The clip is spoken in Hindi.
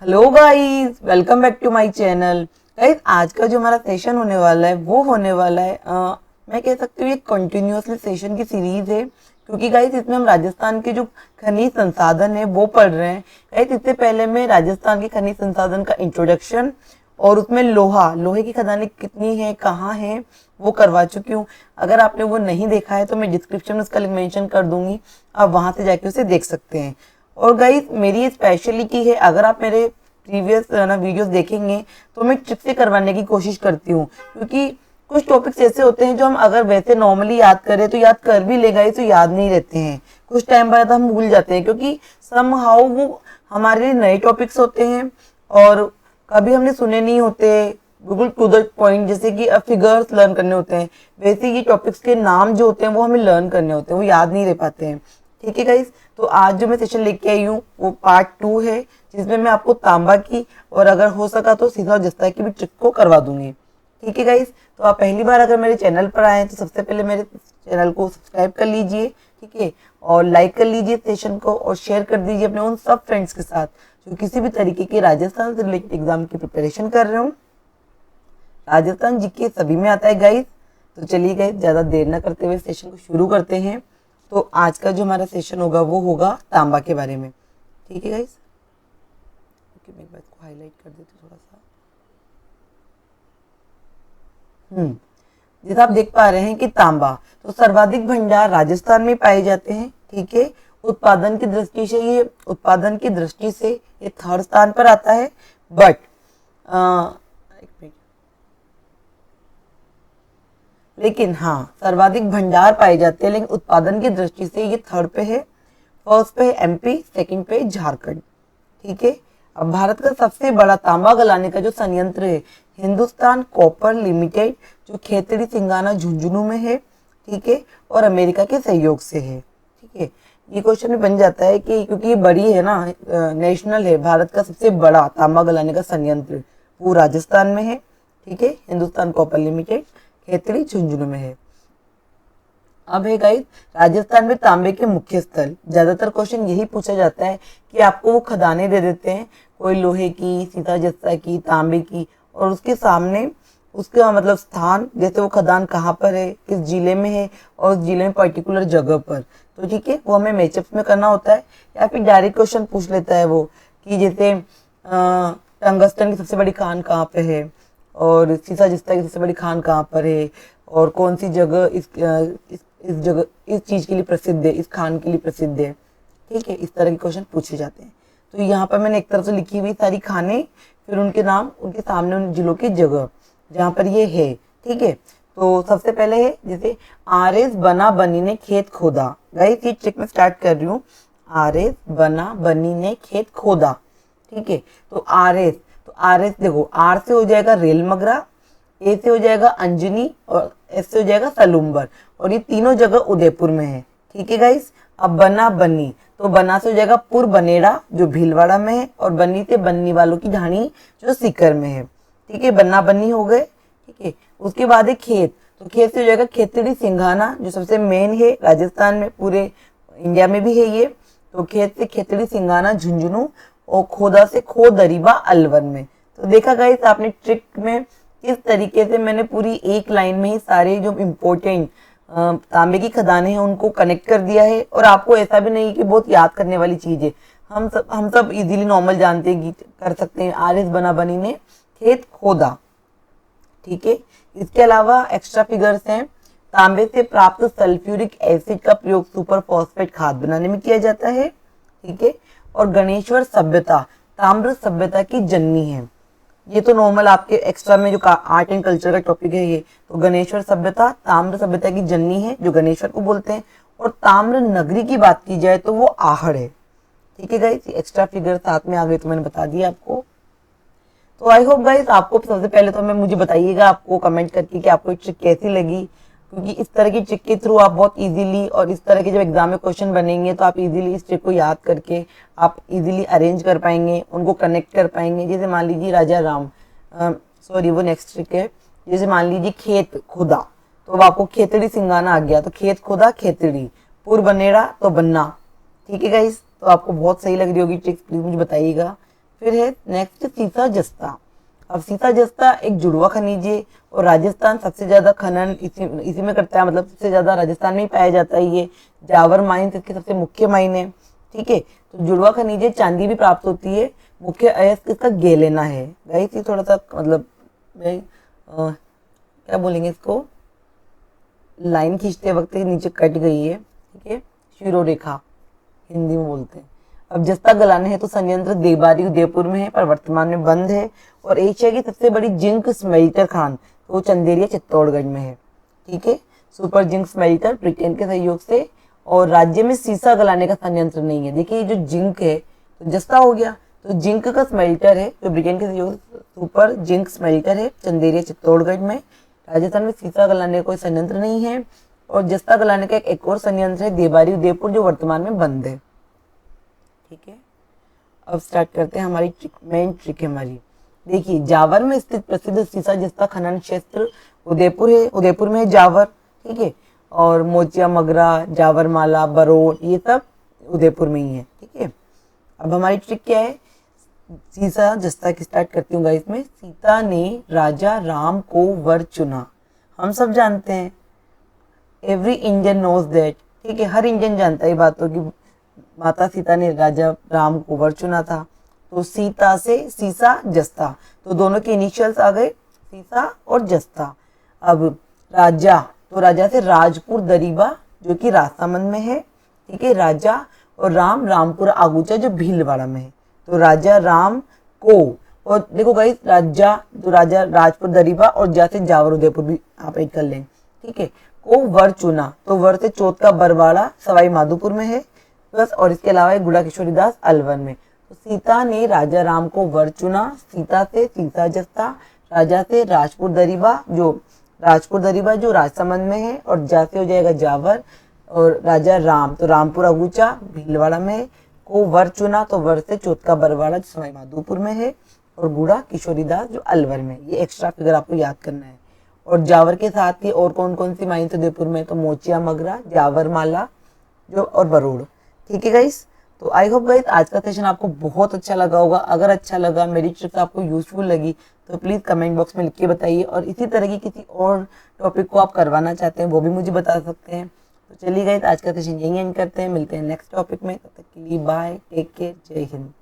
Hello guys, welcome back to my channel. Guys, आज का जो हमारा सेशन होने वाला है वो होने वाला है मैं कह सकती हूँ ये कंटिन्यूअसली सेशन की सीरीज है, क्योंकि गाइस इसमें हम राजस्थान के जो खनिज संसाधन है वो पढ़ रहे हैं। गाइस, इससे पहले मैं राजस्थान के खनिज संसाधन का इंट्रोडक्शन और उसमें लोहे की खदानें कितनी है, कहाँ है, वो करवा चुकी हूँ। अगर आपने वो नहीं देखा है तो मैं डिस्क्रिप्शन में उसका लिंक मेंशन कर दूंगी, आप वहां से जाके उसे देख सकते हैं। और गाइस, मेरी स्पेशलिटी है, अगर आप मेरे प्रीवियस वीडियोस देखेंगे तो मैं ट्रिक से करवाने की कोशिश करती हूँ, क्योंकि कुछ टॉपिक्स ऐसे होते हैं जो हम अगर वैसे नॉर्मली याद करें तो याद कर भी लेगा तो याद नहीं रहते हैं, कुछ टाइम बाद हम भूल जाते हैं, क्योंकि समहाउ वो हमारे लिए नए टॉपिक्स होते हैं और कभी हमने सुने नहीं होते, बिल्कुल टू द पॉइंट। जैसे कि फिगर्स लर्न करने होते हैं, वैसे ये टॉपिक्स के नाम जो होते हैं वो हमें लर्न करने होते हैं, वो याद नहीं रह पाते हैं। ठीक है गाइस, तो आज जो मैं सेशन लेके आई हूँ वो पार्ट 2 है, जिसमें मैं आपको तांबा की और अगर हो सका तो सीधा और जस्ता की भी ट्रिक को करवा दूंगी। ठीक है गाइस, तो आप पहली बार अगर मेरे चैनल पर आए हैं तो सबसे पहले मेरे चैनल को सब्सक्राइब कर लीजिए, ठीक है, और लाइक कर लीजिए सेशन को और शेयर कर दीजिए अपने उन सब फ्रेंड्स के साथ जो किसी भी तरीके के राजस्थान से रिलेटेड एग्जाम की प्रिपरेशन कर रहे हो। राजस्थान जीके सभी में आता है गाइस। तो चलिए गाइस, ज्यादा देर न करते हुए सेशन को शुरू करते हैं। तो आज का जो हमारा सेशन होगा वो होगा तांबा के बारे में। ठीक है गाइस, मैं एक बात को हाईलाइट कर देती हूँ थोड़ा सा। जैसा आप देख पा रहे हैं कि तांबा तो सर्वाधिक भंडार राजस्थान में पाए जाते हैं। ठीक है, उत्पादन की दृष्टि से ये थर्ड स्थान पर आता है, बट लेकिन हाँ, सर्वाधिक भंडार पाए जाते हैं, लेकिन उत्पादन की दृष्टि से ये थर्ड पे है। फर्स्ट पे है एमपी, सेकंड पे झारखंड। ठीक है, अब भारत का सबसे बड़ा तांबा गलाने का जो संयंत्र है हिंदुस्तान कॉपर लिमिटेड, जो खेतड़ी सिंगाना झुंझुनू में है। ठीक है, और अमेरिका के सहयोग से है। ठीक है, ये क्वेश्चन में बन जाता है कि क्योंकि ये बड़ी है ना, नेशनल है, भारत का सबसे बड़ा तांबा गलाने का संयंत्र वो राजस्थान में है। ठीक है, हिंदुस्तान कॉपर लिमिटेड खेतड़ी झुंझुनू में है। अब है गाइस, राजस्थान में तांबे के मुख्य स्थल। ज्यादातर क्वेश्चन यही पूछा जाता है कि आपको वो खदानें दे देते हैं, कोई लोहे की, सीता जस्ता की, तांबे की, और उसके सामने उसका मतलब स्थान, जैसे वो खदान कहाँ पर है, किस जिले में है और उस जिले में पर्टिकुलर जगह पर। तो ठीक है, वो हमें मैचअप में करना होता है, या फिर डायरेक्ट क्वेश्चन पूछ लेता है वो कि जैसे टंगस्टन की सबसे बड़ी खान कहाँ पे है और सीता जस्ता की सबसे बड़ी खान कहाँ पर है और कौन सी जगह इस जगह इस चीज के लिए प्रसिद्ध है, इस खान के लिए प्रसिद्ध है। ठीक है, इस तरह के क्वेश्चन पूछे जाते हैं। तो यहाँ पर मैंने एक तरफ से लिखी हुई सारी खाने, फिर उनके नाम, उनके सामने उन जिलों की जगह जहाँ पर ये है। ठीक है, तो सबसे पहले है जैसे आरएस बना बनी ने खेत खोदा। गाइस, ये ट्रिक में स्टार्ट कर रही हूँ। आरएस बना बनी ने खेत खोदा। ठीक है, तो आरएस देखो, आर से हो जाएगा रेल मगरा, ए से हो जाएगा अंजनी और एस से हो जाएगा सलूम्बर, और ये तीनों जगह उदयपुर में है। ठीक है गाइस, अब बना बनी, तो बना से हो जाएगा पुर बनेड़ा जो भीलवाड़ा में है, और बनी से बन्नी वालों की ढाणी जो सीकर में है। ठीक है, बन्ना बन्नी हो गए। ठीक है, उसके बाद है खेत, तो खेत से हो जाएगा खेतड़ी सिंघाना जो सबसे मेन है राजस्थान में, पूरे इंडिया में भी है ये। तो खेत से खेतड़ी सिंघाना झुंझुनू, और खोदा से खो दरीबा अलवर में। तो देखा गाइस, आपने ट्रिक में किस तरीके से मैंने पूरी एक लाइन में ही सारे जो इम्पोर्टेंट तांबे की खदानें हैं उनको कनेक्ट कर दिया है। और आपको ऐसा भी नहीं कि बहुत याद करने वाली चीज है, हम सब इजीली नॉर्मल जानते हैं, कर सकते हैं। आरएस बना बनी ने खेत खोदा। ठीक है, इसके अलावा एक्स्ट्रा फिगर्स हैं। तांबे से प्राप्त सल्फ्यूरिक एसिड का प्रयोग सुपर फॉस्फेट खाद बनाने में किया जाता है। ठीक है, और गणेश्वर सभ्यता ताम्र सभ्यता की जननी है। ये तो नॉर्मल आपके एक्स्ट्रा में जो आर्ट एंड कल्चर का टॉपिक है ये। तो गणेश्वर सभ्यता ताम्र सभ्यता की जननी है, जो गणेश्वर को बोलते हैं। और ताम्र नगरी की बात की जाए तो वो आहड़ है। ठीक है गाइस, एक्स्ट्रा फिगर साथ में आ गए तो मैंने बता दिया आपको। तो आई होप गाइस, आपको सबसे पहले तो मुझे बताइएगा आपको कमेंट करके कि आपको ट्रिक कैसी लगी, क्योंकि इस तरह की ट्रिक के थ्रू आप बहुत इजीली, और इस तरह के जब एग्जाम में क्वेश्चन बनेंगे तो आप इजीली इस ट्रिक को याद करके आप इजीली अरेंज कर पाएंगे, उनको कनेक्ट कर पाएंगे। जैसे मान लीजिए राजा राम, सॉरी वो नेक्स्ट ट्रिक है। जैसे मान लीजिए खेत खुदा, तो अब आपको खेतड़ी सिंगाना आ गया, तो खेत खुदा खेतड़ी, पुर बनेड़ा तो बन्ना। ठीक है गाइस, तो आपको बहुत सही लग रही होगी ट्रिक्स, प्लीज मुझे बताइएगा। फिर है नेक्स्ट सीसा जस्ता। अब सीसा जस्ता एक जुड़वा खनिज है और राजस्थान सबसे ज्यादा खनन इसी में करता है, मतलब सबसे ज्यादा राजस्थान में ही पाया जाता है। ये जावर माइन इसके सबसे मुख्य माइन है। ठीक है, तो जुड़वा खनिज है, चांदी भी प्राप्त होती है। मुख्य अयस्क इसका गेलेना है। गाइस ये थोड़ा सा मतलब क्या बोलेंगे इसको, लाइन खींचते वक्त नीचे कट गई है। ठीक है, शिरोरेखा हिंदी में बोलते हैं। अब जस्ता गलाने है तो संयंत्र देबारी उदयपुर में है पर वर्तमान में बंद है। और एशिया की सबसे बड़ी जिंक स्मेल्टर खान तो चंदेरिया चित्तौड़गढ़ में है। ठीक है, सुपर जिंक स्मेल्टर ब्रिटेन के सहयोग से, और राज्य में सीसा गलाने का संयंत्र नहीं है। देखिए ये जो जिंक है तो जस्ता हो गया, तो जिंक का स्मेल्टर है जो ब्रिटेन के सहयोग से सुपर जिंक स्मेल्टर है चंदेरिया चित्तौड़गढ़ में। राजस्थान में सीसा गलाने का कोई संयंत्र नहीं है। और जस्ता गलाने का एक और संयंत्र है देबारी उदयपुर जो वर्तमान में बंद है। ठीक है, अब स्टार्ट करते हैं हमारी मेन ट्रिक है हमारी। देखिए जावर में स्थित प्रसिद्ध सीसा जस्ता खनन क्षेत्र उदयपुर है, उदयपुर में है जावर। ठीक है, और मोचिया मगरा, जावर माला, बरोड़ ये सब उदयपुर में ही है। ठीक है, अब हमारी ट्रिक क्या है, सीसा जस्ता की स्टार्ट करती हूँ। इसमें सीता ने राजा राम को वर चुना। हम सब जानते हैं, एवरी इंडियन नोज दैट। ठीक है, हर इंडियन जानता है ये बात, कि माता सीता ने राजा राम को वर चुना था। तो सीता से सीसा जस्ता, तो दोनों के इनिशियल्स आ गए, सीसा और जस्ता। अब राजा, तो राजा से राजपुर दरीबा जो कि राजसमंद में है। ठीक है, राजा और राम रामपुर आगूचा जो भीलवाड़ा में है। तो राजा राम को, और देखो गाइस राजा, तो राजा राजपुर दरीबा और जा से जावर उदयपुर भी आप ऐड कर लें। ठीक है, को वर चुना, तो वर से चौथ का बरवाड़ा सवाई माधोपुर में है बस, और इसके अलावा गुड़ा किशोरीदास अलवर में। तो सीता ने राजा राम को वर चुना, सीता से सीसा जस्ता, राजा से राजपुर दरीबा जो राजसमंद में है, और जा से हो जाएगा जावर, और राजा राम तो रामपुर अगूचा भीलवाड़ा में है। को वर चुना, तो वर से चौथ का बरवाड़ा जो सवाई माधोपुर में है, और गुड़ा किशोरीदास जो अलवर में। ये एक्स्ट्रा फिगर आपको याद करना है। और जावर के साथ ही और कौन कौन सी माइंस उदयपुर में, तो मोचिया मगरा, जावर माला जो और बरोड़। ठीक है गाइस, तो आई होप गाइस आज का सेशन आपको बहुत अच्छा लगा होगा। अगर अच्छा लगा, मेरी ट्रिक्स आपको यूजफुल लगी, तो प्लीज कमेंट बॉक्स में लिख के बताइए। और इसी तरह की किसी और टॉपिक को आप करवाना चाहते हैं वो भी मुझे बता सकते हैं। तो चलिए गाइस आज का सेशन यही एंड करते हैं, मिलते हैं नेक्स्ट टॉपिक में। तब तक के लिए बाय, टेक केयर, जय हिंद।